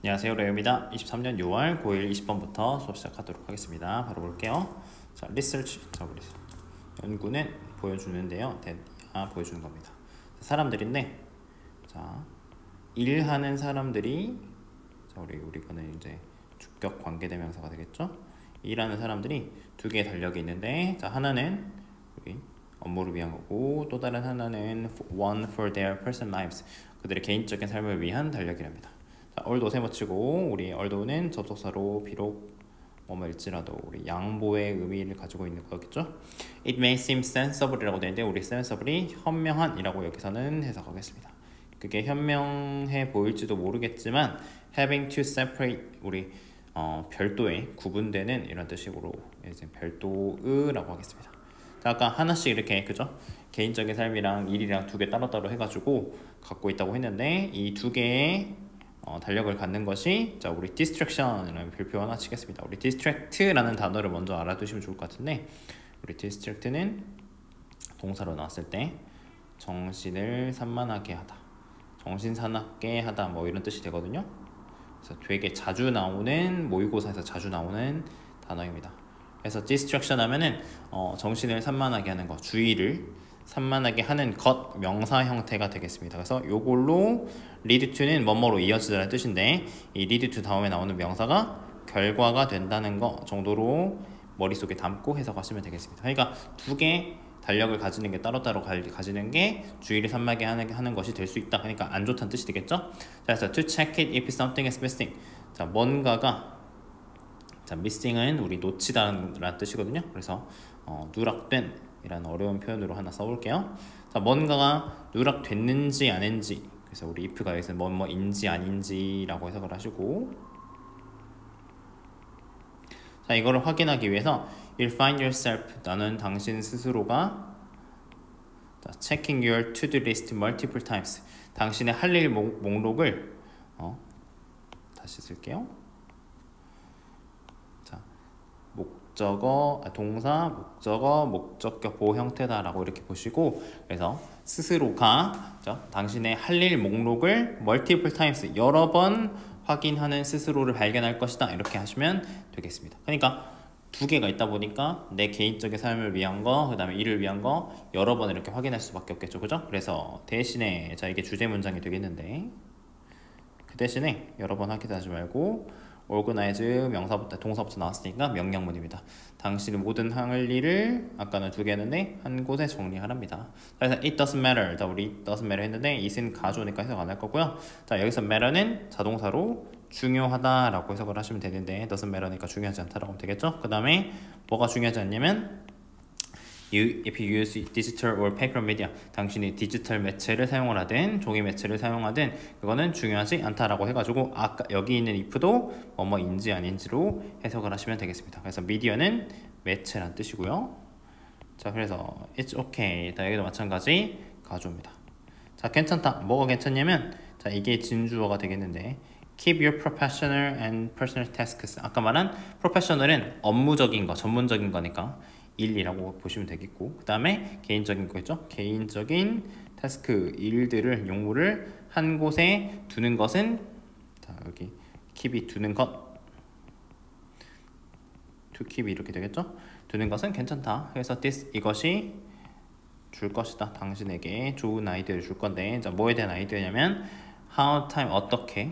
안녕하세요, 레오입니다. 23년 6월 9일 20번부터 수업 시작하도록 하겠습니다. 바로 볼게요. 자, 리서치, 우리 연구는 보여주는데요. 보여주는 겁니다. 사람들인데, 자, 일하는 사람들이, 자, 우리거는 이제 주격 관계대명사가 되겠죠? 일하는 사람들이 두 개의 달력이 있는데, 자, 하나는 우리 업무를 위한 거고, 또 다른 하나는 one for their personal lives, 그들의 개인적인 삶을 위한 달력이랍니다. 얼도 세모치고 우리 얼도는 접속사로 비록 뭐일지라도 우리 양보의 의미를 가지고 있는 거겠죠. It may seem sensible이라고 되는데 우리 sensible이 현명한이라고 여기서는 해석하겠습니다. 그게 현명해 보일지도 모르겠지만 having to separate 우리 별도의 구분되는 이런 뜻으로 이제 별도의라고 하겠습니다. 자, 아까 하나씩 이렇게 그죠? 개인적인 삶이랑 일이랑 두 개 따로따로 해가지고 갖고 있다고 했는데 이 두 개의 달력을 갖는 것이 자 우리 distraction이라는 별표 하나 치겠습니다. 우리 distract라는 단어를 먼저 알아두시면 좋을 것 같은데 우리 distract는 동사로 나왔을 때 정신을 산만하게 하다, 정신 사납게 하다 뭐 이런 뜻이 되거든요. 그래서 되게 자주 나오는 모의고사에서 자주 나오는 단어입니다. 그래서 distraction 하면은 정신을 산만하게 하는 것, 주의를 산만하게 하는 것 명사 형태가 되겠습니다. 그래서 요걸로 lead to는 뭐뭐로 이어지다라는 뜻인데 이 lead to 다음에 나오는 명사가 결과가 된다는 거 정도로 머릿속에 담고 해석하시면 되겠습니다. 그러니까 두 개 달력을 가지는 게 따로따로 가지는 게 주의를 산만하게 하는 것이 될 수 있다. 그러니까 안 좋다는 뜻이 되겠죠? 자, 그래서 to check it if something is missing. 자, 뭔가가 자, missing은 우리 놓치다라는 뜻이거든요. 그래서 누락된 이라는 어려운 표현으로 하나 써볼게요. 자, 뭔가가 누락됐는지 아닌지, 그래서 우리 if가 여기서 뭐뭐인지 아닌지라고 해석을 하시고, 자, 이거를 확인하기 위해서 you'll find yourself, 나는 당신 스스로가 자, checking your to-do list multiple times, 당신의 할 일 목록을 다시 쓸게요. 동사, 목적어, 목적격 보호 형태다라고 이렇게 보시고 그래서 스스로가 당신의 할 일 목록을 multiple times 여러 번 확인하는 스스로를 발견할 것이다 이렇게 하시면 되겠습니다. 그러니까 두 개가 있다 보니까 내 개인적인 삶을 위한 거, 그 다음에 일을 위한 거 여러 번 이렇게 확인할 수밖에 없겠죠, 그죠? 그래서 대신에 자 이게 주제 문장이 되겠는데 그 대신에 여러 번 확인하지 말고 organize 명사부터 동사부터 나왔으니까 명령문입니다. 당신의 모든 할 일을 아까는 두 개 했는데 한 곳에 정리하랍니다. 그래서 it doesn't matter. 자, 우리 it doesn't matter 했는데 it은 가주어니까 해석 안 할 거고요. 자, 여기서 matter는 자동사로 중요하다라고 해석을 하시면 되는데 doesn't matter니까 중요하지 않다라고 하면 되겠죠. 그 다음에 뭐가 중요하지 않냐면 if you use digital or paper media, 당신이 디지털 매체를 사용을 하든 종이 매체를 사용하든 그거는 중요하지 않다라고 해가지고 아까 여기 있는 if도 뭐뭐인지 아닌지로 해석을 하시면 되겠습니다. 그래서 media는 매체란 뜻이고요. 자, 그래서 it's okay. 자, 여기도 마찬가지 가주어입니다. 자, 괜찮다. 뭐가 괜찮냐면 자, 이게 진주어가 되겠는데 keep your professional and personal tasks. 아까 말한 professional은 업무적인 거, 전문적인 거니까 일이라고 보시면 되겠고 그 다음에 개인적인 거겠죠. 개인적인 태스크, 일들을, 용무를 한 곳에 두는 것은 자 여기 keep이 두는 것 to keep 이렇게 되겠죠. 두는 것은 괜찮다. 그래서 this 이것이 줄 것이다. 당신에게 좋은 아이디어를 줄 건데 자 뭐에 대한 아이디어냐면 how time 어떻게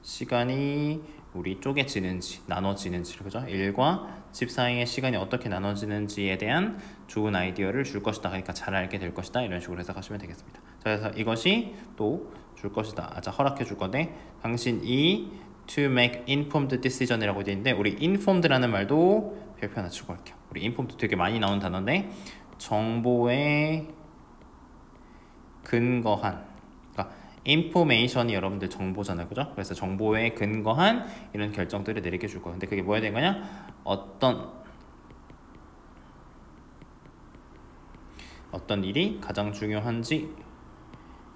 시간이 우리 쪼개지는지 나눠지는지 그죠? 일과 집 사이의 시간이 어떻게 나눠지는지에 대한 좋은 아이디어를 줄 것이다. 그러니까 잘 알게 될 것이다. 이런 식으로 해석하시면 되겠습니다. 자, 그래서 이것이 또 줄 것이다. 자, 허락해 줄 건데 당신이 to make informed decision이라고 되어 있는데 우리 informed라는 말도 별표 하나 치고 갈게요. 우리 informed 되게 많이 나오는 단어인데 정보에 근거한 인포메이션이 여러분들 정보잖아요, 그죠? 그래서 정보에 근거한 이런 결정들을 내리게 줄 거예요. 근데 그게 뭐야 된 거냐? 어떤 일이 가장 중요한지,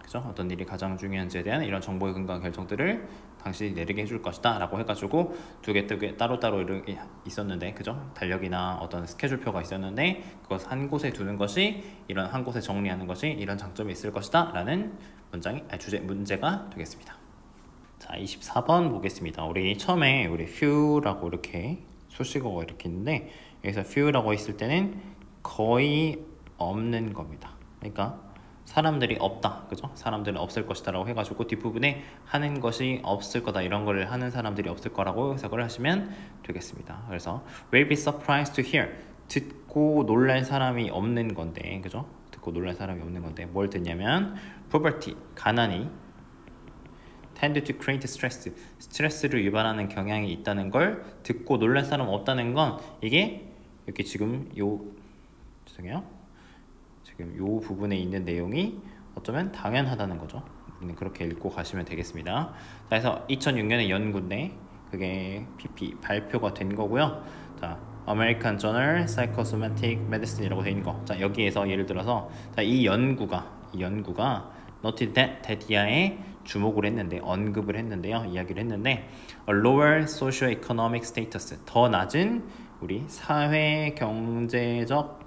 그죠? 어떤 일이 가장 중요한지에 대한 이런 정보에 근거한 결정들을 당신이 내리게 해줄 것이다 라고 해가지고 두 개 따로따로 이렇게 있었는데 그죠? 달력이나 어떤 스케줄표가 있었는데 그것 한 곳에 두는 것이 이런 한 곳에 정리하는 것이 이런 장점이 있을 것이다 라는 문제가 되겠습니다. 자, 24번 보겠습니다. 우리 처음에 우리 few라고 이렇게 수식어가 이렇게 있는데 여기서 few라고 했을 때는 거의 없는 겁니다. 그러니까 사람들이 없다, 그죠? 사람들은 없을 것이다라고 해가지고 뒷부분에 하는 것이 없을 거다 이런 걸 하는 사람들이 없을 거라고 해석을 하시면 되겠습니다. 그래서 will be surprised to hear 듣고 놀랄 사람이 없는 건데, 그죠? 듣고 놀랄 사람이 없는 건데 뭘 듣냐면 poverty 가난이 tend to create stress 스트레스를 유발하는 경향이 있다는 걸 듣고 놀랄 사람 없다는 건 이게 이렇게 지금 죄송해요. 지금 요 부분에 있는 내용이 어쩌면 당연하다는 거죠. 우리는 그렇게 읽고 가시면 되겠습니다. 그래서 2006년에 연구인데 그게 PP 발표가 된 거고요. 자, American Journal Psychosomatic Medicine이라고 되어 있는 거. 자, 여기에서 예를 들어서 자, 이 연구가 Noted that 데디아에 주목을 했는데 언급을 했는데요. 이야기를 했는데 a lower socio-economic status 더 낮은 우리 사회 경제적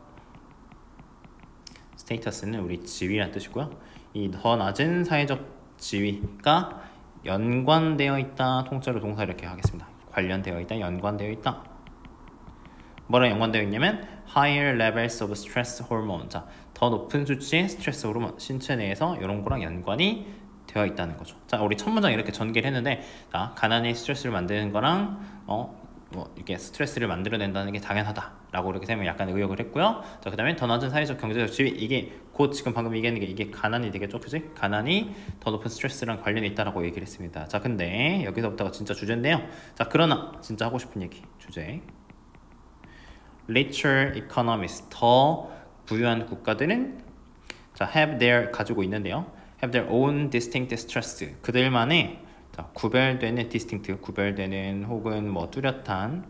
스테이터스는 우리 지위라는 뜻이고요. 이 더 낮은 사회적 지위가 연관되어 있다. 통째로 동사 이렇게 하겠습니다. 관련되어 있다. 연관되어 있다. 뭐랑 연관되어 있냐면 higher levels of stress hormone. 자, 더 높은 수치의 스트레스 호르몬 신체 내에서 이런 거랑 연관이 되어 있다는 거죠. 자, 우리 첫 문장 이렇게 전개를 했는데 자, 가난이 스트레스를 만드는 거랑 이렇게 스트레스를 만들어낸다는 게 당연하다라고 이렇게 되면 약간 의역을 했고요. 자, 그다음에 더 낮은 사회적 경제적 지위 이게 곧 지금 방금 얘기하는 게 이게 가난이 되겠죠, 그지? 가난이 더 높은 스트레스랑 관련이 있다라고 얘기를 했습니다. 자, 근데 여기서부터가 진짜 주제인데요. 자, 그러나 진짜 하고 싶은 얘기 주제. Richer economies 더 부유한 국가들은 자 have their 가지고 있는데요. have their own distinct stress 그들만의 구별되는 distinct 구별되는 혹은 뭐 뚜렷한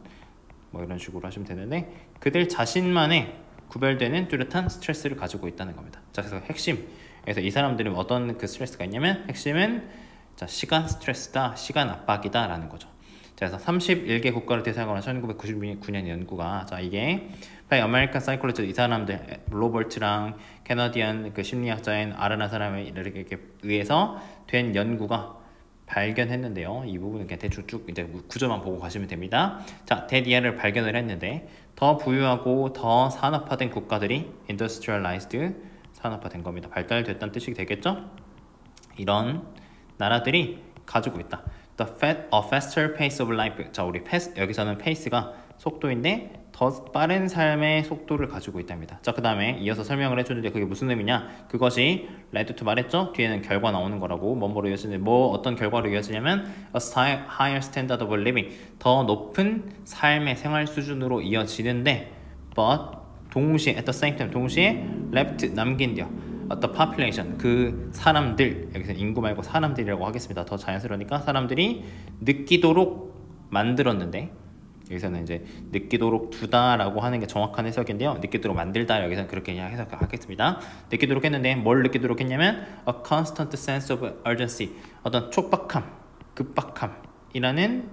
뭐 이런 식으로 하시면 되는데 그들 자신만의 구별되는 뚜렷한 스트레스를 가지고 있다는 겁니다. 자, 그래서 핵심 그래서 이 사람들은 어떤 그 스트레스가 있냐면 핵심은 자, 시간 스트레스다, 시간 압박이다 라는 거죠. 자, 그래서 31개 국가를 대상으로 한 1999년 연구가 자 이게 by American Psychologist 이 사람들 로버트랑 캐나디안 그 심리학자인 아르나 사람에 이렇게 의해서 된 연구가 발견했는데요. 이 부분은 그냥 대충 쭉 이제 구조만 보고 가시면 됩니다. 자, 데디아를 발견을 했는데 더 부유하고 더 산업화된 국가들이 industrialized 산업화된 겁니다. 발달됐다는 뜻이 되겠죠? 이런 나라들이 가지고 있다. a faster pace of life. 자, 우리 여기서는 pace가 속도인데 더 빠른 삶의 속도를 가지고 있답니다. 자, 그 다음에 이어서 설명을 해주는데 그게 무슨 의미냐? 그것이 led to 말했죠? 뒤에는 결과 나오는 거라고 뭐뭐로 이어지는데 어떤 결과로 이어지냐면 a higher standard of living 더 높은 삶의 생활 수준으로 이어지는데 but 동시에 at the same time 동시에 left 남긴대요. the population 그 사람들 여기서 인구 말고 사람들이라고 하겠습니다. 더 자연스러우니까 사람들이 느끼도록 만들었는데 여기서는 이제 느끼도록 두다라고 하는 게 정확한 해석인데요. 느끼도록 만들다 여기서는 그렇게 그냥 해석하겠습니다. 느끼도록 했는데 뭘 느끼도록 했냐면 a constant sense of urgency 어떤 촉박함, 급박함이라는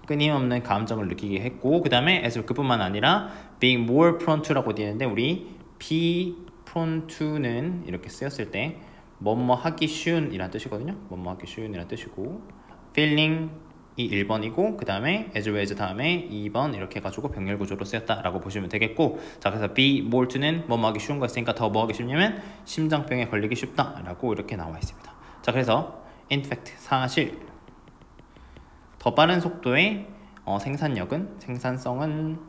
끊임없는 감정을 느끼게 했고 그 다음에 그뿐만 아니라 being more prone to라고 되어 있는데 우리 be prone to는 이렇게 쓰였을 때 뭐뭐 하기 쉬운 이란 뜻이거든요. 뭐뭐 하기 쉬운 이란 뜻이고 feeling 이 1번이고 그 다음에 as well as 다음에 2번 이렇게 해가지고 병렬 구조로 쓰였다라고 보시면 되겠고 자 그래서 be more to는 뭐뭐 하기 쉬운 거 있으니까 더 뭐 하기 쉽냐면 심장병에 걸리기 쉽다라고 이렇게 나와 있습니다. 자 그래서 in fact 사실 더 빠른 속도의 생산성은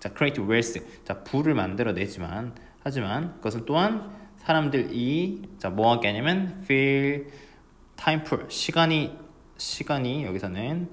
자 create wealth 자 부를 만들어내지만 하지만 그것은 또한 사람들이 자 뭐하게 하냐면 feel time poor 시간이 여기서는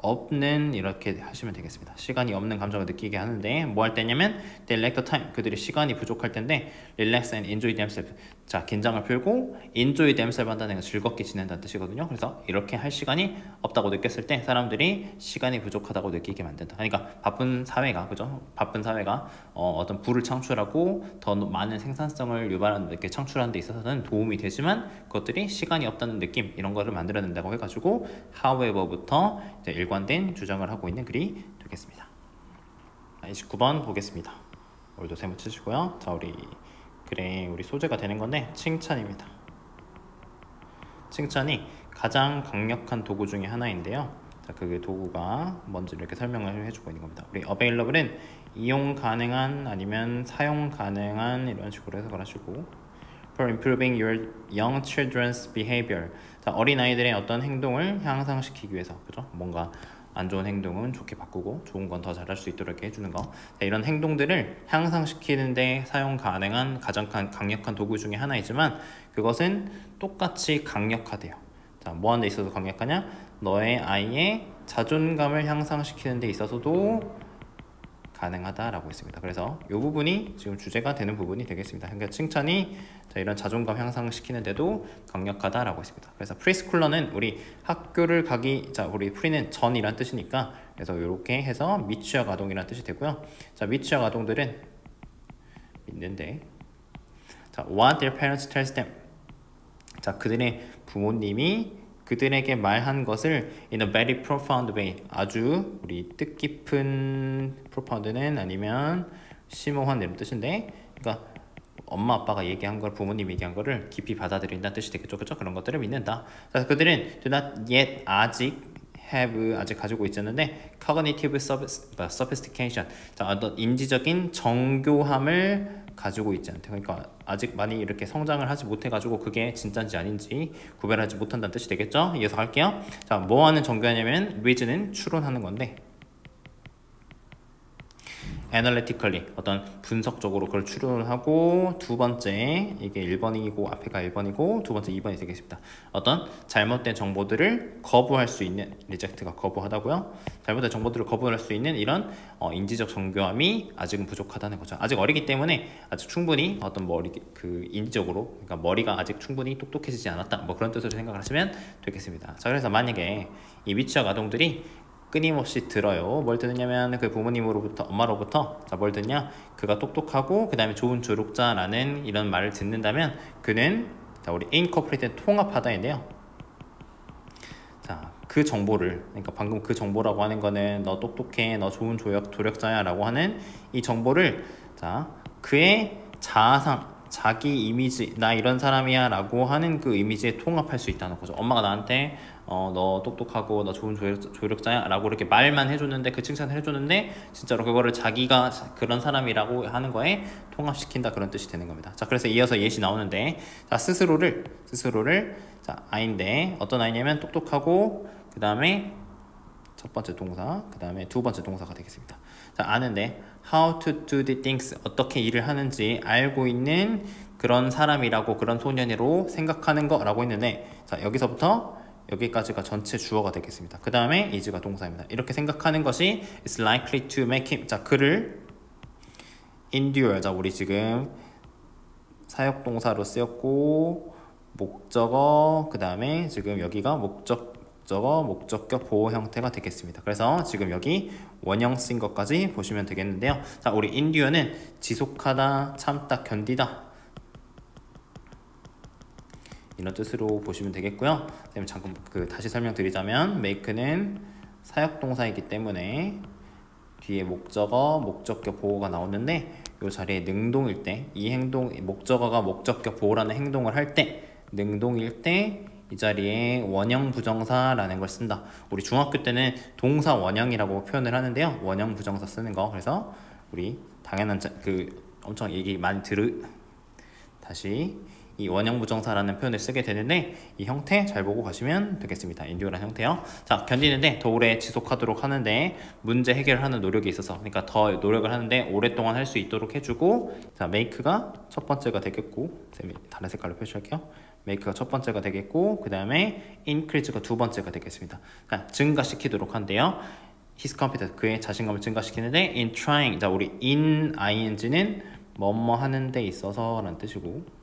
없는 이렇게 하시면 되겠습니다. 시간이 없는 감정을 느끼게 하는데 뭐 할 때냐면 they lack the time 그들이 시간이 부족할 텐데 relax and enjoy themselves 자 긴장을 풀고 enjoy themselves 한다는 건 즐겁게 지낸다는 뜻이거든요. 그래서 이렇게 할 시간이 없다고 느꼈을 때 사람들이 시간이 부족하다고 느끼게 만든다. 그러니까 바쁜 사회가 그죠? 바쁜 사회가 어떤 부를 창출하고 더 많은 생산성을 유발하는 이렇게 창출하는 데 있어서는 도움이 되지만 그것들이 시간이 없다는 느낌 이런 거를 만들어낸다고 해가지고 however부터 이제 일관된 주장을 하고 있는 글이 되겠습니다. 29번 보겠습니다. 오늘도 세모 치시고요. 자 우리 글에 우리 소재가 되는 건데 칭찬입니다. 칭찬이 가장 강력한 도구 중에 하나인데요. 자, 그 도구가 뭔지 이렇게 설명을 해주고 있는 겁니다. 우리 available은 이용 가능한 아니면 사용 가능한 이런 식으로 해석을 하시고 for improving your young children's behavior. 자, 어린아이들의 어떤 행동을 향상시키기 위해서, 그죠? 뭔가 안 좋은 행동은 좋게 바꾸고 좋은 건 더 잘할 수 있도록 해주는 거. 자, 이런 행동들을 향상시키는데 사용 가능한 가장 강력한 도구 중에 하나이지만 그것은 똑같이 강력하대요. 자, 뭐 하는 데 있어서 강력하냐? 너의 아이의 자존감을 향상시키는 데 있어서도 가능하다라고 했습니다. 그래서 이 부분이 지금 주제가 되는 부분이 되겠습니다. 그러니까 칭찬이 이런 자존감 향상시키는데도 강력하다라고 했습니다. 그래서 프리스쿨러는 우리 학교를 가기, 자, 우리 프리는 전이란 뜻이니까 그래서 이렇게 해서 미취학 아동이란 뜻이 되고요. 자, 미취학 아동들은 있는데, 자, what their parents tells them. 자, 그들의 부모님이 그들에게 말한 것을 in a very profound way, 아주 우리 뜻깊은, profound는 아니면 심오한 이런 뜻인데, 그러니까 엄마 아빠가 얘기한 걸, 부모님이 얘기한 거를 깊이 받아들인다는 뜻이 되겠죠. 그렇죠? 그런 것들을 믿는다. 자, 그들은 do not yet, 아직 have, 아직 가지고 있지 않는데 cognitive sophistication, 자, 어떤 인지적인 정교함을 가지고 있지 않대. 그러니까 아직 많이 이렇게 성장을 하지 못해가지고 그게 진짜인지 아닌지 구별하지 못한다는 뜻이 되겠죠. 이어서 할게요. 자, 뭐 하는 정교하냐면 reason은 추론하는 건데, analytically, 어떤 분석적으로 그걸 추론하고, 두 번째, 이게 1번이고 앞에가 1번이고 두 번째 2번이 되겠습니다. 어떤 잘못된 정보들을 거부할 수 있는, reject가 거부하다고요. 잘못된 정보들을 거부할 수 있는 이런 인지적 정교함이 아직은 부족하다는 거죠. 아직 어리기 때문에 아직 충분히 어떤 인지적으로, 그러니까 머리가 아직 충분히 똑똑해지지 않았다, 뭐 그런 뜻으로 생각을 하시면 되겠습니다. 자, 그래서 만약에 이 미취학 아동들이 끊임없이 들어요. 뭘 듣느냐면 그 부모님으로부터, 엄마로부터, 자, 뭘 듣냐? 그가 똑똑하고 그 다음에 좋은 조력자라는 이런 말을 듣는다면 그는, 자, 우리 incorporated, 통합하다인데요. 자, 그 정보를, 그러니까 방금 그 정보라고 하는 거는 너 똑똑해, 너 좋은 조력자야 라고 하는 이 정보를, 자, 그의 자아상, 자기 이미지, 나 이런 사람이야 라고 하는 그 이미지에 통합할 수 있다는 거죠. 엄마가 나한테 너 똑똑하고 너 좋은 조력자야 라고 이렇게 말만 해줬는데, 그 칭찬을 해줬는데 진짜로 그거를 자기가 그런 사람이라고 하는 거에 통합시킨다, 그런 뜻이 되는 겁니다. 자, 그래서 이어서 예시 나오는데, 자, 스스로를 자, 아이인데 어떤 아이냐면 똑똑하고 그 다음에 첫 번째 동사, 그 다음에 두 번째 동사가 되겠습니다. 자, 아는데 how to do the things, 어떻게 일을 하는지 알고 있는 그런 사람이라고, 그런 소년으로 생각하는 거라고 했는데, 자, 여기서부터 여기까지가 전체 주어가 되겠습니다. 그 다음에 is가 동사입니다. 이렇게 생각하는 것이 is likely to make him, 자, 그를 endure, 자, 우리 지금 사역동사로 쓰였고 목적어, 그 다음에 지금 여기가 목적격 보호 형태가 되겠습니다. 그래서 지금 여기 원형 쓴 것까지 보시면 되겠는데요. 자, 우리 endure는 지속하다, 참다, 견디다, 이런 뜻으로 보시면 되겠고요. 그다음에 잠깐 다시 설명드리자면 make는 사역동사이기 때문에 뒤에 목적어, 목적격 보호가 나오는데 이 자리에 능동일 때, 이 행동, 목적어가 목적격 보호라는 행동을 할 때, 능동일 때 이 자리에 원형 부정사라는 걸 쓴다. 우리 중학교 때는 동사 원형이라고 표현을 하는데요. 원형 부정사 쓰는 거. 그래서 우리 당연한 엄청 얘기 많이 다시 이 원형 부정사라는 표현을 쓰게 되는데, 이 형태 잘 보고 가시면 되겠습니다. endure라는 형태요. 자, 견디는데 더 오래 지속하도록 하는데 문제 해결을 하는 노력이 있어서, 그러니까 더 노력을 하는데 오랫동안 할 수 있도록 해주고, 자, make가 첫 번째가 되겠고, 다른 색깔로 표시할게요. make가 첫 번째가 되겠고, 그 다음에 increase가 두 번째가 되겠습니다. 그러니까 증가시키도록 한대요. his confidence, 그의 자신감을 증가시키는데 in trying, 자, 우리 in ing는 뭐뭐 하는 데 있어서 라는 뜻이고,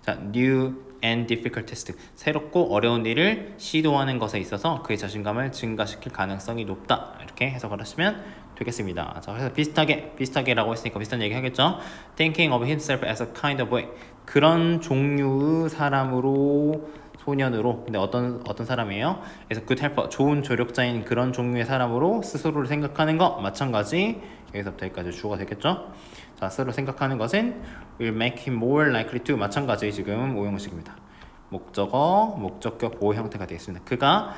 자, new and difficult test, 새롭고 어려운 일을 시도하는 것에 있어서 그의 자신감을 증가시킬 가능성이 높다, 이렇게 해석을 하시면 되겠습니다. 자, 그래서 비슷하게라고 했으니까 비슷한 얘기 하겠죠. thinking of himself as a kind of way, 그런 종류의 사람으로 소년으로, 근데 어떤 사람이에요? 그래서 good helper, 좋은 조력자인 그런 종류의 사람으로 스스로를 생각하는 거 마찬가지. 여기서부터 여기까지 주어가 되겠죠? 자, 스스로 생각하는 것은 will make him more likely to, 마찬가지 지금 오형식입니다. 목적어, 목적격 보호 형태가 되겠습니다. 그가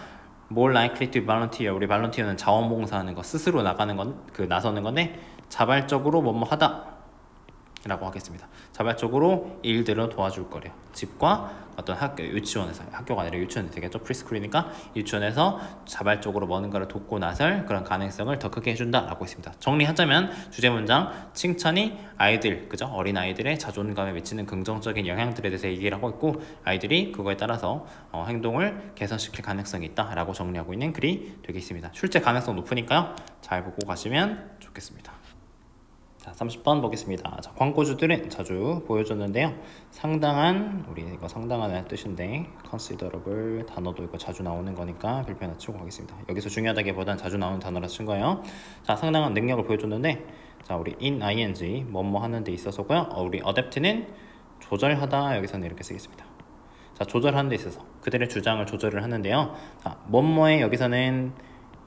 more likely to volunteer, 우리 volunteer는 자원봉사하는 거, 스스로 나가는 건, 나서는 건데 자발적으로 뭐뭐 하다 라고 하겠습니다. 자발적으로 일들을 도와줄 거래요. 집과 어떤 학교, 유치원에서, 학교가 아니라 유치원이 되겠죠. 프리스쿨이니까 유치원에서 자발적으로 뭔가를 돕고 나설 그런 가능성을 더 크게 해준다 라고 했습니다. 정리하자면 주제 문장, 칭찬이 아이들, 그죠? 어린 아이들의 자존감에 미치는 긍정적인 영향들에 대해서 얘기를 하고 있고, 아이들이 그거에 따라서 행동을 개선시킬 가능성이 있다 라고 정리하고 있는 글이 되겠습니다. 출제 가능성 높으니까요, 잘 보고 가시면 좋겠습니다. 자, 30번 보겠습니다. 자, 광고주들은 자주 보여줬는데요. 상당한, 우리 이거 상당한의 뜻인데 considerable 단어도 이거 자주 나오는 거니까 별표나 치고 가겠습니다. 여기서 중요하다기보단 자주 나오는 단어라 쓴 거예요. 자, 상당한 능력을 보여줬는데, 자, 우리 in ing 뭐뭐 하는 데 있어서고요. 우리 adapt는 조절하다, 여기서는 이렇게 쓰겠습니다. 자, 조절하는 데 있어서 그들의 주장을 조절을 하는데요. 자, 뭐뭐에 여기서는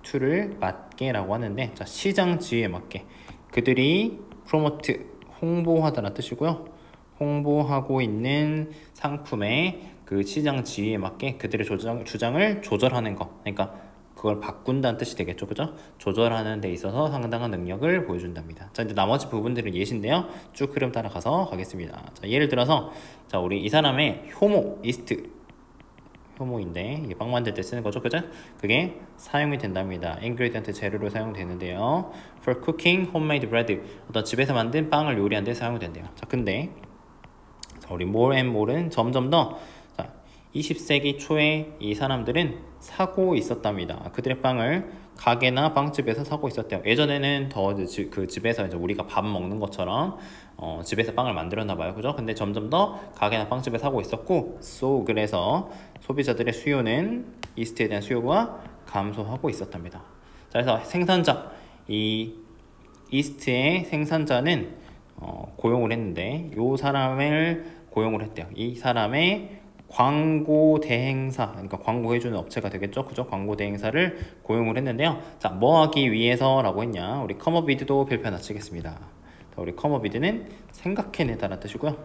to를 맞게 라고 하는데, 자, 시장 지위에 맞게 그들이 프로모트, 홍보하다라는 뜻이고요. 홍보하고 있는 상품의 그 시장 지위에 맞게 그들의 주장을 조절하는 거. 그러니까 그걸 바꾼다는 뜻이 되겠죠. 그죠? 조절하는 데 있어서 상당한 능력을 보여준답니다. 자, 이제 나머지 부분들은 예시인데요. 쭉 흐름 따라가서 가겠습니다. 자, 예를 들어서, 자, 우리 이 사람의 효모, 이스트. 효모인데 이게 빵 만들 때 쓰는 거죠, 그죠? 그게 사용이 된답니다. ingredient 재료로 사용되는데요. For cooking homemade bread, 어떤 집에서 만든 빵을 요리하는 데 사용된대요. 자, 근데 자, 우리 more and more는 점점 더, 자, 20세기 초에 이 사람들은 사고 있었답니다. 그들의 빵을 가게나 빵집에서 사고 있었대요. 예전에는 더 그 집에서 이제 우리가 밥 먹는 것처럼 집에서 빵을 만들었나 봐요. 그죠? 근데 점점 더 가게나 빵집에 사고 있었고, 그래서 소비자들의 수요는, 이스트에 대한 수요가 감소하고 있었답니다. 자, 그래서 생산자, 이 이스트의 생산자는 고용을 했는데, 이 사람을 고용을 했대요. 이 사람의 광고 대행사, 그러니까 광고해주는 업체가 되겠죠. 그죠? 광고 대행사를 고용을 했는데요. 자, 뭐 하기 위해서 라고 했냐? 우리 come up with도 별표 하나 치겠습니다. 자, 우리 come up with는 생각해내다라는 뜻이고요.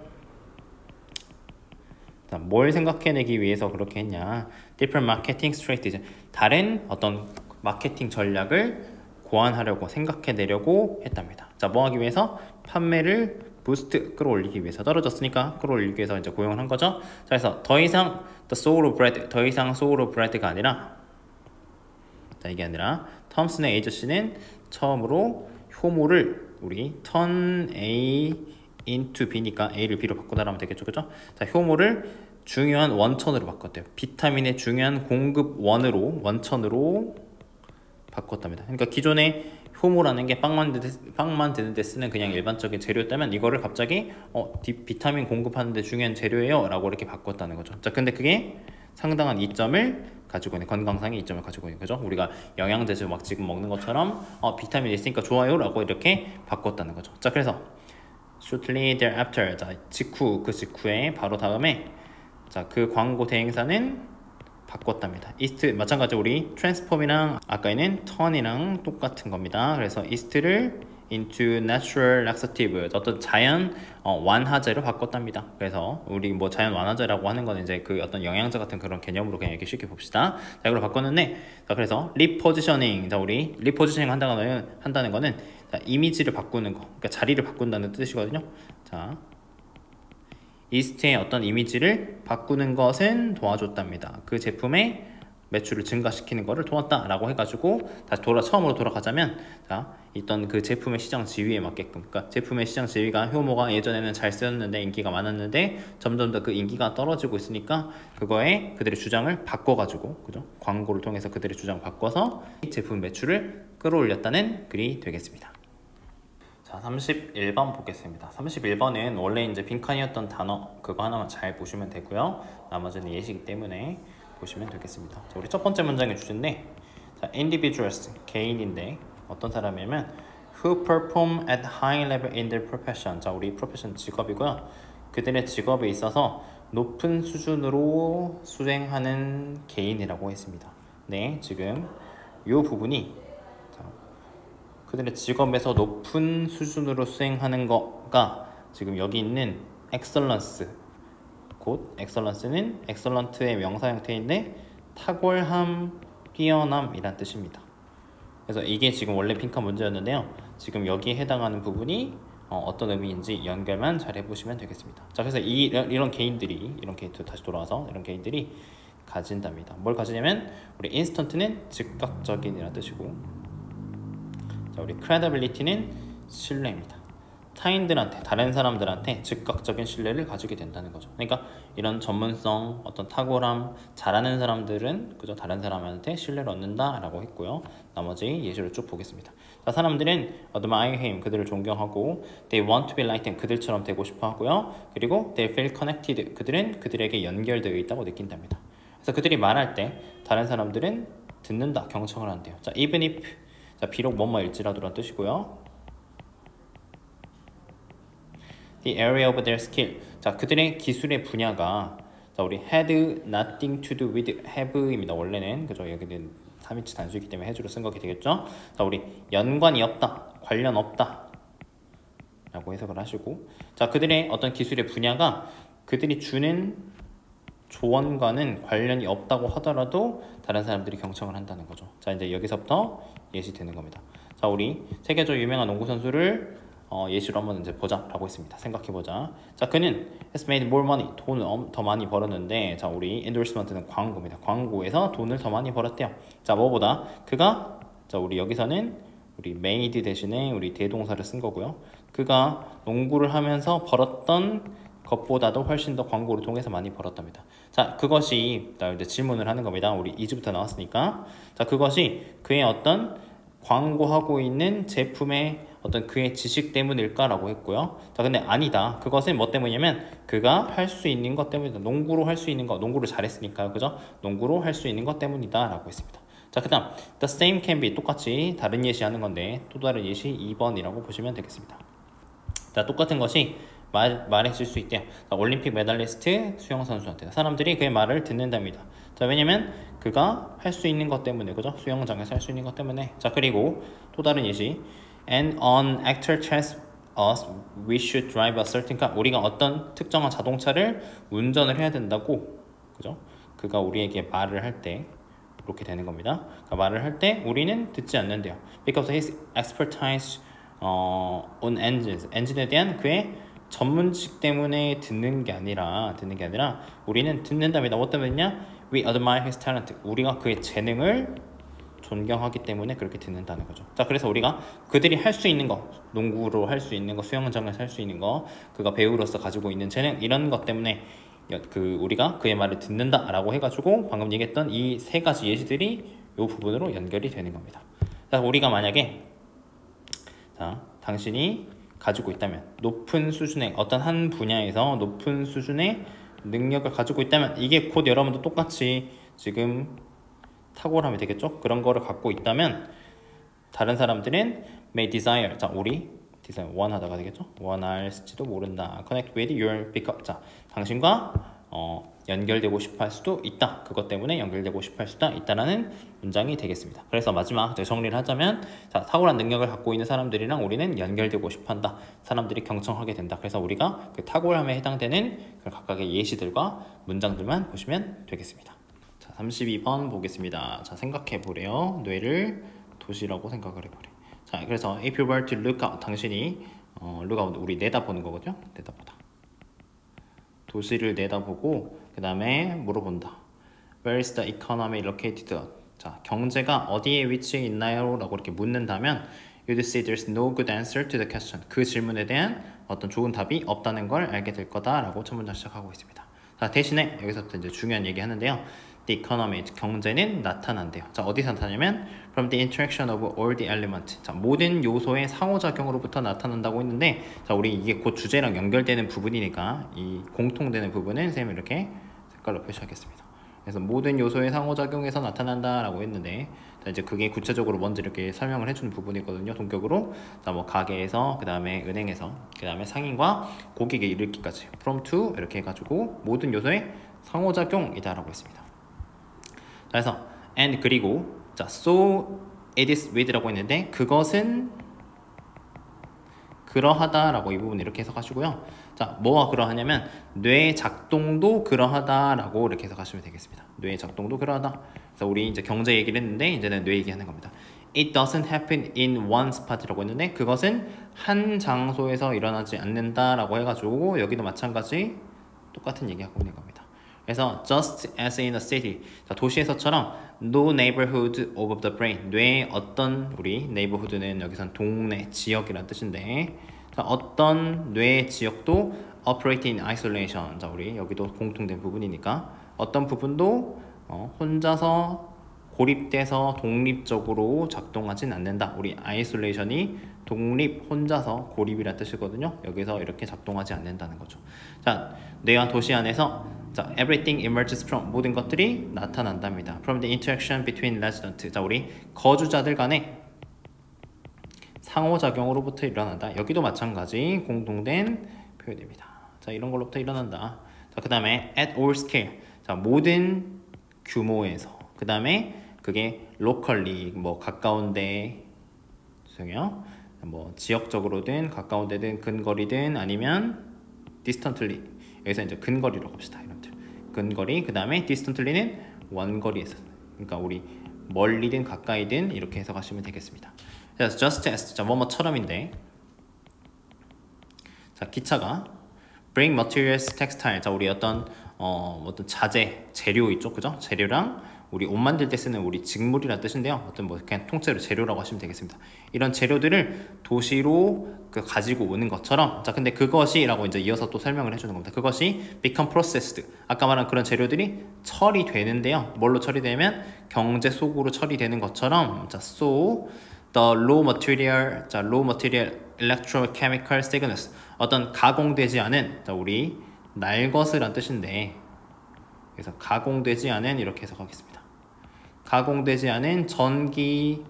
자, 뭘 생각해내기 위해서 그렇게 했냐? different marketing strategies, 다른 어떤 마케팅 전략을 고안하려고, 생각해내려고 했답니다. 자, 뭐 하기 위해서? 판매를 부스트, 끌어올리기 위해서. 떨어졌으니까 끌어올리기 위해서 이제 고용을 한 거죠. 자, 그래서 더 이상 the soul of bread, 더 이상 soul of bread가 아니라, 자, 이게 아니라 톰슨의 에이저씨는 처음으로 효모를 우리 turn A into B니까 A를 B로 바꾸다라면 되겠죠, 그죠? 자, 효모를 중요한 원천으로 바꿨대요. 비타민의 중요한 공급 원천으로 바꿨답니다. 그러니까 기존에 효모라는 게 빵 만드는 데 쓰는 그냥 일반적인 재료였다면, 이거를 갑자기 비타민 공급하는 데 중요한 재료예요 라고 이렇게 바꿨다는 거죠. 자, 근데 그게 상당한 이점을 가지고 있는, 건강상의 이점을 가지고 있는 거죠. 우리가 영양제를 막 지금 먹는 것처럼 비타민이 있으니까 좋아요 라고 이렇게 바꿨다는 거죠. 자, 그래서 shortly thereafter, 자, 그 직후에 바로 다음에, 자, 그 광고 대행사는 바꿨답니다. 이스트, 마찬가지로 우리 트랜스폼이랑 아까에는 turn이랑 똑같은 겁니다. 그래서 이스트를 into natural laxative, 어떤 자연 완화제로 바꿨답니다. 그래서 우리 뭐 자연 완화제라고 하는 건 이제 그 어떤 영양제 같은 그런 개념으로 그냥 이렇게 쉽게 봅시다. 자, 이걸 바꿨는데, 자, 그래서 리포지셔닝, 자, 우리 리포지셔닝 한다는 거는 자, 이미지를 바꾸는 거, 그러니까 자리를 바꾼다는 뜻이거든요. 자, 이스트의 어떤 이미지를 바꾸는 것은 도와줬답니다. 그 제품의 매출을 증가시키는 것을 도왔다라고 해가지고, 다시 처음으로 돌아가자면, 자, 있던 그 제품의 시장 지위에 맞게끔, 그러니까 제품의 시장 지위가 효모가 예전에는 잘 쓰였는데 인기가 많았는데 점점 더 그 인기가 떨어지고 있으니까 그거에 그들의 주장을 바꿔가지고, 그죠? 광고를 통해서 그들의 주장을 바꿔서 제품 매출을 끌어올렸다는 글이 되겠습니다. 자, 31번 보겠습니다. 31번은 원래 이제 빈칸이었던 단어 그거 하나만 잘 보시면 되고요. 나머지는 예시이기 때문에 보시면 되겠습니다. 자, 우리 첫 번째 문장의 주제인데, 자, individuals, 개인인데 어떤 사람이냐면 who perform at high level in their profession. 자, 우리 profession 직업이고요. 그들의 직업에 있어서 높은 수준으로 수행하는 개인이라고 했습니다. 네, 지금 이 부분이 그들의 직업에서 높은 수준으로 수행하는 거가 지금 여기 있는 excellence, 곧 excellence는 excellent의 명사 형태인데 탁월함, 뛰어남이란 뜻입니다. 그래서 이게 지금 원래 핑크 문제였는데요. 지금 여기에 해당하는 부분이 어떤 의미인지 연결만 잘 해보시면 되겠습니다. 자, 그래서 이런 개인들이, 이런 개인들 다시 돌아와서 이런 개인들이 가진답니다. 뭘 가지냐면 우리 인스턴트는 즉각적인이라는 뜻이고, 자, 우리 credibility는 신뢰입니다. 타인들한테, 다른 사람들한테 즉각적인 신뢰를 가지게 된다는 거죠. 그러니까 이런 전문성, 어떤 탁월함, 잘하는 사람들은 그저 다른 사람한테 신뢰를 얻는다라고 했고요. 나머지 예시를 쭉 보겠습니다. 자, 사람들은 admire him, 그들을 존경하고, they want to be like them, 그들처럼 되고 싶어 하고요. 그리고 they feel connected, 그들은 그들에게 연결되어 있다고 느낀답니다. 그래서 그들이 말할 때 다른 사람들은 듣는다, 경청을 한대요. 자, even if, 자, 비록 뭐뭐일지라도란 뜻이고요. The area of their skill. 자, 그들의 기술의 분야가, 자, 우리 had nothing to do with have입니다. 원래는 그죠? 여기는 3인칭 단수이기 때문에 have로 쓴 거게 되겠죠? 자, 우리 연관이 없다, 관련 없다 라고 해석을 하시고, 자, 그들의 어떤 기술의 분야가 그들이 주는 조언과는 관련이 없다고 하더라도 다른 사람들이 경청을 한다는 거죠. 자, 이제 여기서부터 예시되는 겁니다. 자, 우리 세계적으로 유명한 농구 선수를 예시로 한번 이제 보자라고 했습니다. 생각해보자. 자, 그는 has made more money, 돈을 더 많이 벌었는데, 자, 우리 endorsement는 광고입니다. 광고에서 돈을 더 많이 벌었대요. 자, 뭐보다 그가, 자, 우리 여기서는 우리 made 대신에 우리 대동사를 쓴 거고요. 그가 농구를 하면서 벌었던 것보다도 훨씬 더 광고를 통해서 많이 벌었답니다. 자, 그것이, 자, 이제 질문을 하는 겁니다. 우리 이제부터 나왔으니까. 자, 그것이 그의 어떤 광고하고 있는 제품의 어떤 그의 지식 때문일까라고 했고요. 자, 근데 아니다. 그것은 뭐 때문이냐면 그가 할 수 있는 것 때문이다. 농구로 할 수 있는 것, 농구를 잘했으니까요. 그죠? 농구로 할 수 있는 것 때문이다 라고 했습니다. 자, 그 다음 the same can be, 똑같이 다른 예시하는 건데 또 다른 예시 2번이라고 보시면 되겠습니다. 자, 똑같은 것이 말해질 수 있대요. 자, 올림픽 메달리스트 수영선수한테 사람들이 그의 말을 듣는답니다. 자, 왜냐면 그가 할 수 있는 것 때문에, 그죠? 수영장에서 할 수 있는 것 때문에. 자, 그리고 또 다른 예시, and an actor tells us we should drive a certain car. 우리가 어떤 특정한 자동차를 운전을 해야 된다고, 그죠? 그가 우리에게 말을 할 때 이렇게 되는 겁니다. 그러니까 말을 할 때 우리는 듣지 않는데요. Because his expertise on engines, 엔진에 대한 그의 전문직 때문에 듣는 게 아니라 우리는 듣는답니다. 뭐 때문이냐? We admire his talent. 우리가 그의 재능을 존경하기 때문에 그렇게 듣는다는 거죠. 자, 그래서 우리가 그들이 할 수 있는 거, 농구로 할 수 있는 거, 수영장에서 할 수 있는 거, 그가 배우로서 가지고 있는 재능, 이런 것 때문에 우리가 그의 말을 듣는다라고 해가지고 방금 얘기했던 이 세 가지 예시들이 이 부분으로 연결이 되는 겁니다. 자, 우리가 만약에, 자, 당신이 가지고 있다면, 높은 수준의 어떤 한 분야에서 높은 수준의 능력을 가지고 있다면, 이게 곧 여러분도 똑같이 지금 탁월함이 되겠죠? 그런 거를 갖고 있다면 다른 사람들은 may desire, 자, 우리 desire, 원하다가 되겠죠? 원할지도 모른다. connect with your because, 자, 당신과 연결되고 싶어 할 수도 있다. 그것 때문에 연결되고 싶어 할 수도 있다라는 문장이 되겠습니다. 그래서 마지막 정리를 하자면, 자, 탁월한 능력을 갖고 있는 사람들이랑 우리는 연결되고 싶어 한다. 사람들이 경청하게 된다. 그래서 우리가 그 탁월함에 해당되는 그 각각의 예시들과 문장들만 보시면 되겠습니다. 자, 32번 보겠습니다. 자, 생각해 보래요. 뇌를 도시라고 생각을 해보래. 자, 그래서 if you were to look out, 당신이 look out, 우리 내다보는 거거든요. 내다보다. 도시를 내다보고 그 다음에 물어본다. Where is the economy located? 자, 경제가 어디에 위치해 있나요? 라고 이렇게 묻는다면 you'd see there's no good answer to the question. 그 질문에 대한 어떤 좋은 답이 없다는 걸 알게 될 거다라고 첫 문장 시작하고 있습니다. 자, 대신에 여기서부터 이제 중요한 얘기 하는데요. The economy, 경제는 나타난대요. 자, 어디서 나타나냐면 from the interaction of all the elements. 자, 모든 요소의 상호작용으로부터 나타난다고 했는데, 자, 우리 이게 곧 주제랑 연결되는 부분이니까 이 공통되는 부분은 선생님이 이렇게 색깔로 표시하겠습니다. 그래서 모든 요소의 상호작용에서 나타난다라고 했는데, 자, 이제 그게 구체적으로 뭔지 이렇게 설명을 해주는 부분이거든요. 동격으로. 자, 뭐 가게에서, 그 다음에 은행에서, 그 다음에 상인과 고객에 이르기까지 from to 이렇게 해가지고 모든 요소의 상호작용이다라고 했습니다. 자, 그래서 and 그리고 자 so it is with라고 했는데 그것은 그러하다라고 이 부분 이렇게 해석하시고요. 자, 뭐가 그러하냐면 뇌의 작동도 그러하다라고 이렇게 해석하시면 되겠습니다. 뇌의 작동도 그러하다. 그래서 우리 이제 경제 얘기를 했는데 이제는 뇌 얘기하는 겁니다. It doesn't happen in one spot이라고 했는데 그것은 한 장소에서 일어나지 않는다라고 해가지고 여기도 마찬가지 똑같은 얘기하고 있는 겁니다. 그래서 just as in a city, 자, 도시에서처럼 no neighborhood of the brain, 뇌의 어떤, 우리 neighborhood는 여기선 동네, 지역이라는 뜻인데, 자, 어떤 뇌의 지역도 operate in isolation, 자, 우리 여기도 공통된 부분이니까 어떤 부분도 혼자서 고립돼서 독립적으로 작동하진 않는다. 우리 isolation이 독립, 혼자서 고립이라는 뜻이거든요. 여기서 이렇게 작동하지 않는다는 거죠. 자, 뇌와 도시 안에서 자, everything emerges from, 모든 것들이 나타난답니다. From the interaction between residents, 자, 우리 거주자들 간의 상호작용으로부터 일어난다. 여기도 마찬가지 공통된 표현입니다. 자, 이런 걸로부터 일어난다. 자, 그 다음에 at all scale, 자, 모든 규모에서, 그 다음에 그게 locally, 뭐 가까운데, 죄송해요, 뭐 지역적으로든 가까운데든 근거리든 아니면 distantly, 여기서 이제 근거리로 갑시다. 이런들 근거리, 그 다음에 distantly는 원거리에서, 그러니까 우리 멀리든 가까이든 이렇게 해석하시면 되겠습니다. 자, just as, 자, 뭐뭐처럼인데, 자, 기차가 bring materials textile, 자, 우리 어떤 자재, 재료 있죠, 그죠? 재료랑 우리 옷 만들 때 쓰는 우리 직물이라는 뜻인데요. 어떤 뭐 그냥 통째로 재료라고 하시면 되겠습니다. 이런 재료들을 도시로 가지고 오는 것처럼, 자, 근데 그것이라고 이제 이어서 또 설명을 해주는 겁니다. 그것이 become processed, 아까 말한 그런 재료들이 처리되는데요. 뭘로 처리되면 경제 속으로 처리되는 것처럼, 자, so the raw material, 자, raw material electrochemical signals, 어떤 가공되지 않은, 자, 우리 날 것이란 뜻인데, 그래서 가공되지 않은, 이렇게 해석하겠습니다. 가공되지 않은 전기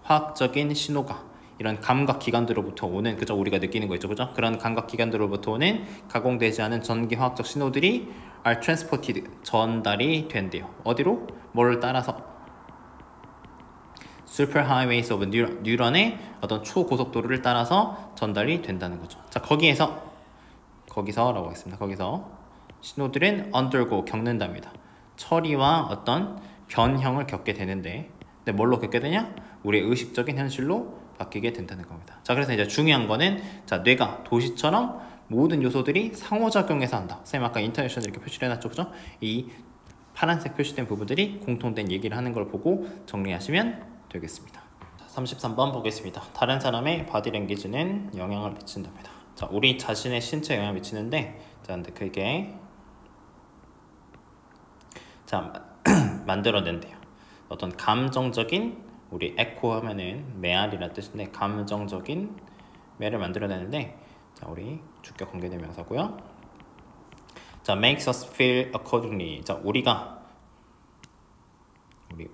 화학적인 신호가, 이런 감각기관들로부터 오는, 그죠? 우리가 느끼는 거 있죠, 그죠? 그런 감각기관들로부터 오는 가공되지 않은 전기 화학적 신호들이 are transported, 전달이 된대요. 어디로? 뭐를 따라서? superhighways of 뉴런의 어떤 초고속도로를 따라서 전달이 된다는 거죠. 자, 거기서라고 하겠습니다. 거기서 신호들은 undergo, 겪는답니다. 처리와 어떤 변형을 겪게 되는데, 근데 뭘로 겪게 되냐? 우리의 의식적인 현실로 바뀌게 된다는 겁니다. 자, 그래서 이제 중요한 거는, 자, 뇌가 도시처럼 모든 요소들이 상호작용해서 한다. 선생님 아까 인터랙션 이렇게 표시를 해놨죠, 그죠? 이 파란색 표시된 부분들이 공통된 얘기를 하는 걸 보고 정리하시면 되겠습니다. 자, 33번 보겠습니다. 다른 사람의 바디랭귀지는 영향을 미친답니다. 자, 우리 자신의 신체에 영향을 미치는데, 자, 근데 그게 자 만들어낸대요. 어떤 감정적인, 우리 에코 하면은 메아리라는 뜻인데 감정적인 매를 만들어내는데, 자, 우리 주격 관계대 명사고요. 자, makes us feel accordingly. 자, 우리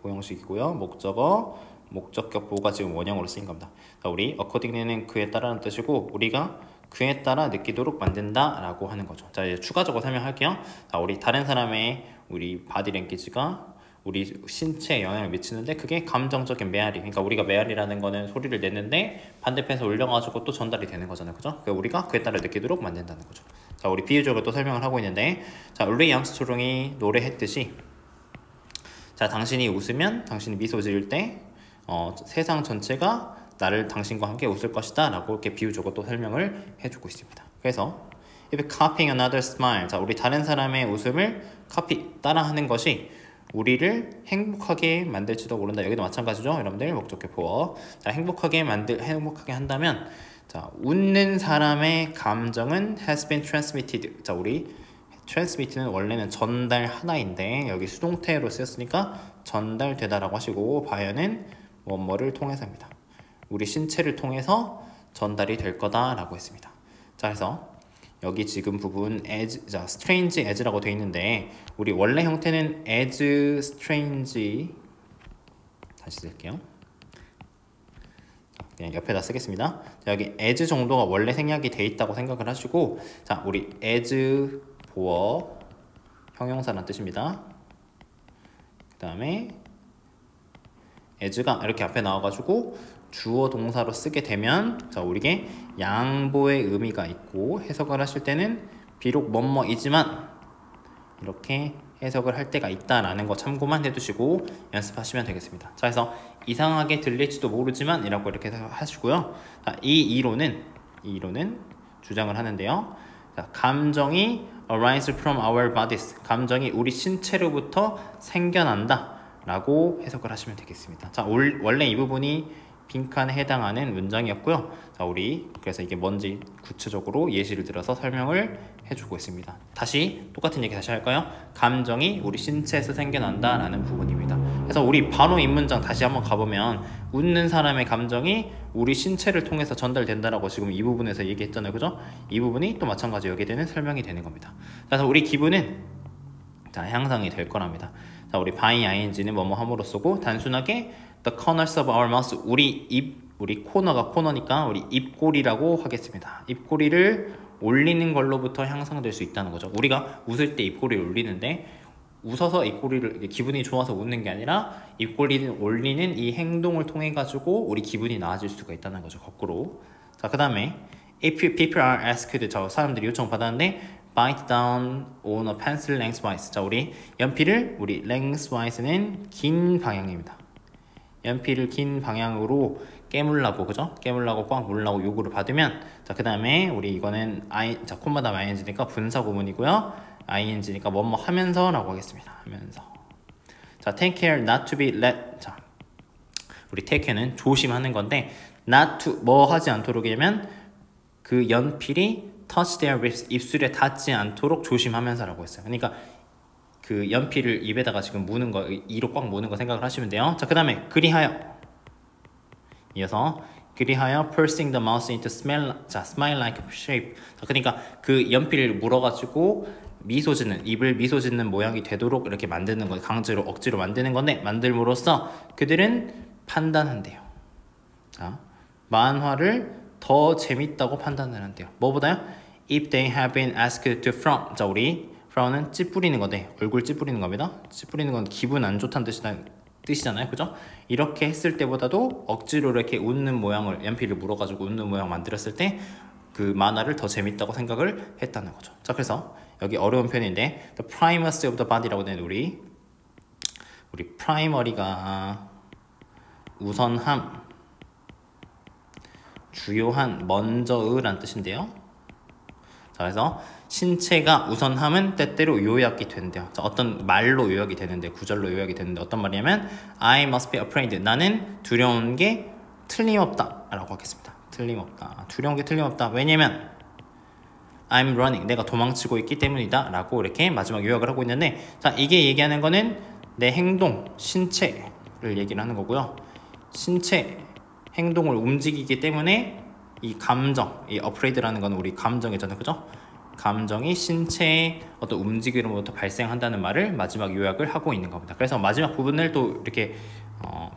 오형식이고요. 목적어, 목적격 보호가 지금 원형으로 쓰인 겁니다. 자, 우리 accordingly는 그에 따라는 뜻이고, 우리가 그에 따라 느끼도록 만든다 라고 하는 거죠. 자, 이제 추가적으로 설명할게요. 자, 우리 다른 사람의 우리 바디랭귀지가 우리 신체에 영향을 미치는데, 그게 감정적인 메아리, 그러니까 우리가 메아리라는 거는 소리를 내는데 반대편에서 울려가지고 또 전달이 되는 거잖아요, 그죠? 그러니까 우리가 그에 따라 느끼도록 만든다는 거죠. 자, 우리 비유적으로 또 설명을 하고 있는데, 자, 루이 암스트롱이 노래했듯이, 자, 당신이 웃으면, 당신이 미소 지을 때 세상 전체가 당신과 함께 웃을 것이다 라고 이렇게 비유적으로 또 설명을 해주고 있습니다. 그래서 if copying another smile, 자, 우리 다른 사람의 웃음을 따라하는 것이 우리를 행복하게 만들지도 모른다. 여기도 마찬가지죠, 여러분들. 목적격 보어. 자, 행복하게 한다면, 자, 웃는 사람의 감정은 has been transmitted. 자, 우리 transmit는 원래는 전달 하나인데 여기 수동태로 쓰였으니까 전달되다라고 하시고, 바이어는 뭐뭐를 통해서입니다. 우리 신체를 통해서 전달이 될 거다라고 했습니다. 자, 그래서 여기 지금 부분 as, 자, strange as라고 되어 있는데 우리 원래 형태는 as strange 다시 쓸게요. 그냥 옆에다 쓰겠습니다. 자, 여기 as 정도가 원래 생략이 돼 있다고 생각을 하시고 자, 우리 as 보어 형용사라는 뜻입니다. 그 다음에 as가 이렇게 앞에 나와가지고 주어 동사로 쓰게 되면 자, 우리에게 양보의 의미가 있고 해석을 하실 때는 비록 뭐뭐이지만 이렇게 해석을 할 때가 있다라는 거 참고만 해두시고 연습하시면 되겠습니다. 자, 그래서 이상하게 들릴지도 모르지만 이라고 이렇게 하시고요. 자, 이 이론은 주장을 하는데요. 자, 감정이 arise from our bodies, 감정이 우리 신체로부터 생겨난다 라고 해석을 하시면 되겠습니다. 자, 원래 이 부분이 빈칸에 해당하는 문장이었고요. 자, 우리 그래서 이게 뭔지 구체적으로 예시를 들어서 설명을 해주고 있습니다. 다시 똑같은 얘기 다시 할까요? 감정이 우리 신체에서 생겨난다 라는 부분입니다. 그래서 우리 바로 이 문장 다시 한번 가보면 웃는 사람의 감정이 우리 신체를 통해서 전달된다라고 지금 이 부분에서 얘기했잖아요. 그죠? 이 부분이 또 마찬가지로 여기에 대한 설명이 되는 겁니다. 그래서 우리 기분은 자, 향상이 될 거랍니다. 자, 우리 by ing는 뭐뭐 함으로 쓰고 단순하게 the corners of our mouth, 우리 코너니까 우리 입꼬리라고 하겠습니다. 입꼬리를 올리는 걸로부터 향상될 수 있다는 거죠. 우리가 웃을 때 입꼬리를 올리는데 웃어서 입꼬리를 기분이 좋아서 웃는 게 아니라 입꼬리를 올리는 이 행동을 통해 가지고 우리 기분이 나아질 수가 있다는 거죠. 거꾸로. 자, 그 다음에 if people are asked, 저 사람들이 요청 받았는데 bite down on a pencil lengthwise. 자, 우리 연필을 우리 lengthwise는 긴 방향입니다. 연필을 긴 방향으로 깨물라고, 그죠? 깨물라고 꽉 물라고 요구를 받으면 자, 그 다음에 우리 이거는 자, 콤마다 ing니까 분사 구문이고요. ing니까 뭐뭐 하면서 라고 하겠습니다. 하면서. 자, take care not to be let. 자, 우리 take care는 조심하는 건데 not to 뭐 하지 않도록이면 그 연필이 touch their lips, 입술에 닿지 않도록 조심하면서라고 했어요. 그러니까 그 연필을 입에다가 지금 무는 거, 이로 꽉 무는 거 생각을 하시면 돼요. 자, 그 다음에 그리하여 이어서 그리하여 pursing the mouth into smile like shape. 자, 그러니까 그 연필을 물어가지고 미소 짓는, 입을 미소 짓는 모양이 되도록 이렇게 만드는 거, 강제로 억지로 만드는 건데 만들므로써 그들은 판단한대요. 자, 만화를 더 재밌다고 판단을 한대요. 뭐보다요? If they have been asked to frown. 자, 우리 frown은 찌푸리는 건데 얼굴 찌푸리는 겁니다. 찌푸리는 건 기분 안 좋다는 뜻이잖아요. 그죠? 이렇게 했을 때보다도 억지로 이렇게 웃는 모양을 연필을 물어가지고 웃는 모양 만들었을 때 그 만화를 더 재밌다고 생각을 했다는 거죠. 자, 그래서 여기 어려운 표현인데 the primacy of the body라고 되는 우리 primary가 우선함, 주요한, 먼저의란 뜻인데요. 자, 그래서 신체가 우선함은 때때로 요약이 된대요. 자, 어떤 말로 요약이 되는데, 구절로 요약이 되는데 어떤 말이냐면 I must be afraid. 나는 두려운 게 틀림없다 라고 하겠습니다. 틀림없다. 두려운 게 틀림없다. 왜냐면 I'm running. 내가 도망치고 있기 때문이다 라고 이렇게 마지막 요약을 하고 있는데 자, 이게 얘기하는 거는 내 행동, 신체를 얘기를 하는 거고요. 신체, 행동을 움직이기 때문에 이 감정, 이 afraid라는 건 우리 감정이잖아요. 그죠? 감정이 신체의 어떤 움직임으로부터 발생한다는 말을 마지막 요약을 하고 있는 겁니다. 그래서 마지막 부분을 또 이렇게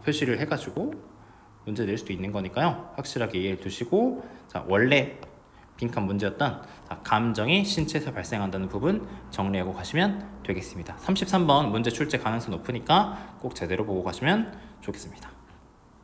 표시를 해가지고 문제 낼 수도 있는 거니까요. 확실하게 이해해 두시고 자, 원래 빈칸 문제였던 자, 감정이 신체에서 발생한다는 부분 정리하고 가시면 되겠습니다. 33번 문제 출제 가능성 높으니까 꼭 제대로 보고 가시면 좋겠습니다.